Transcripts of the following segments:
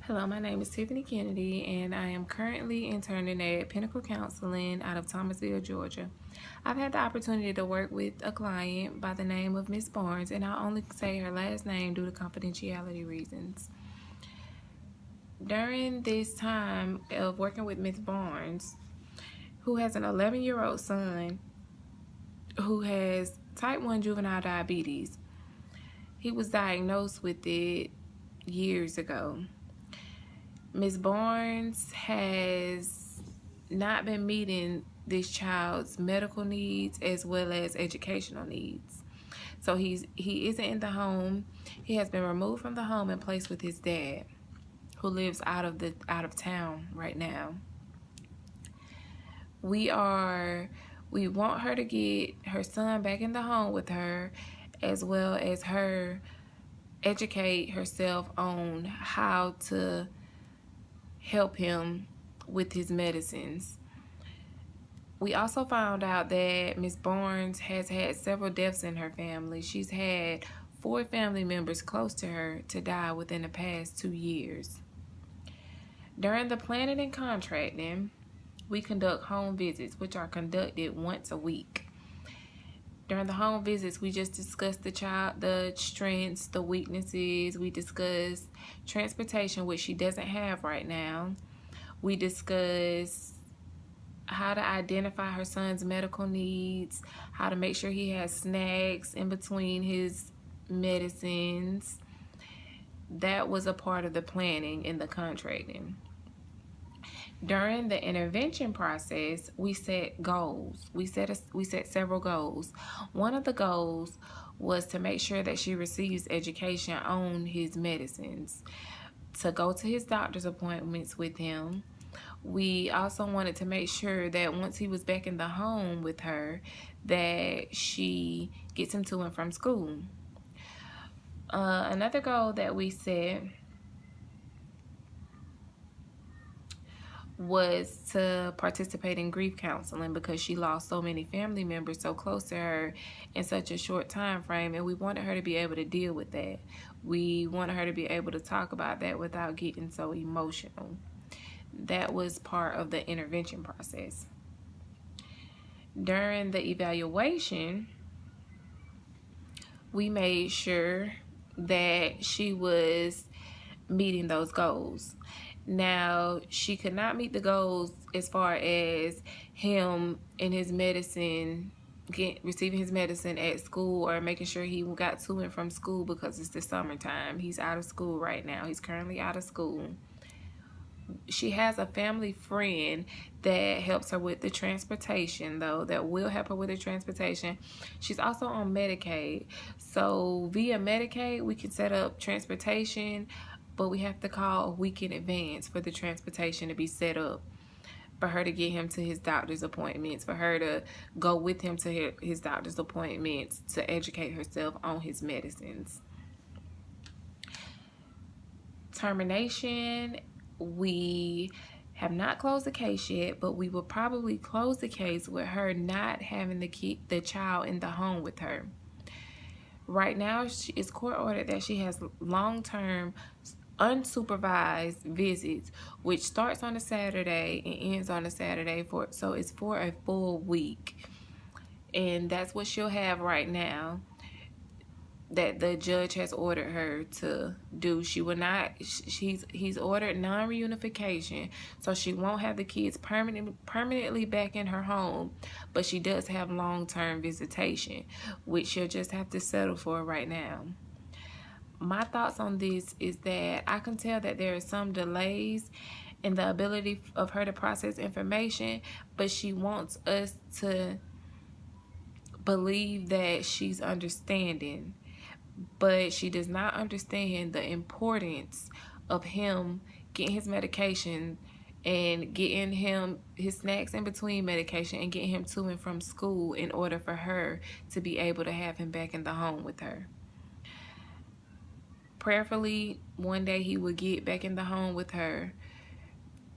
Hello, my name is Tiffany Kennedy, and I am currently interning at Pinnacle Counseling out of Thomasville, Georgia. I've had the opportunity to work with a client by the name of Miss Barnes, and I'll only say her last name due to confidentiality reasons. During this time of working with Miss Barnes, who has an 11-year-old son who has type 1 juvenile diabetes, he was diagnosed with it years ago. Ms. Barnes has not been meeting this child's medical needs as well as educational needs. So he isn't in the home. He has been removed from the home and placed with his dad, who lives out of town right now. We want her to get her son back in the home with her, as well as her educate herself on how to help him with his medicines. We also found out that Ms. Barnes has had several deaths in her family. She's had 4 family members close to her to die within the past 2 years. During the planning and contracting, we conduct home visits, which are conducted once a week. During the home visits, we just discuss the strengths, the weaknesses. We discuss transportation, which she doesn't have right now. We discuss how to identify her son's medical needs, how to make sure he has snacks in between his medicines. That was a part of the planning and the contracting. During the intervention process, we set goals. We set several goals. One of the goals was to make sure that she receives education on his medicines, to go to his doctor's appointments with him. We also wanted to make sure that once he was back in the home with her, that she gets him to and from school. Another goal that we set was to participate in grief counseling, because she lost so many family members so close to her in such a short time frame, and we wanted her to be able to deal with that. We wanted her to be able to talk about that without getting so emotional. That was part of the intervention process. During the evaluation, we made sure that she was meeting those goals. Now, she could not meet the goals as far as him and his medicine, receiving his medicine at school, or making sure he got to and from school, because it's the summertime. He's out of school right now. He's currently out of school. She has a family friend that helps her with the transportation, though, that will help her with the transportation. She's also on Medicaid. So via Medicaid, we can set up transportation, but we have to call a week in advance for the transportation to be set up, for her to get him to his doctor's appointments, for her to go with him to his doctor's appointments, to educate herself on his medicines. Termination, we have not closed the case yet, but we will probably close the case with her not having to keep the child in the home with her. Right now, it's court ordered that she has long-term unsupervised visits, which starts on a Saturday and ends on a Saturday, so it's for a full week. And that's what she'll have right now, that the judge has ordered her to do. She will not, he's ordered non-reunification, so she won't have the kids permanently back in her home, but she does have long-term visitation, which she'll just have to settle for right now. My thoughts on this is that I can tell that there are some delays in the ability of her to process information, but she wants us to believe that she's understanding. But she does not understand the importance of him getting his medication and getting him his snacks in between medication and getting him to and from school in order for her to be able to have him back in the home with her. Prayerfully, one day he will get back in the home with her,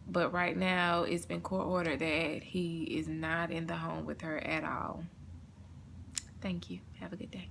but right now it's been court ordered that he is not in the home with her at all. Thank you. Have a good day.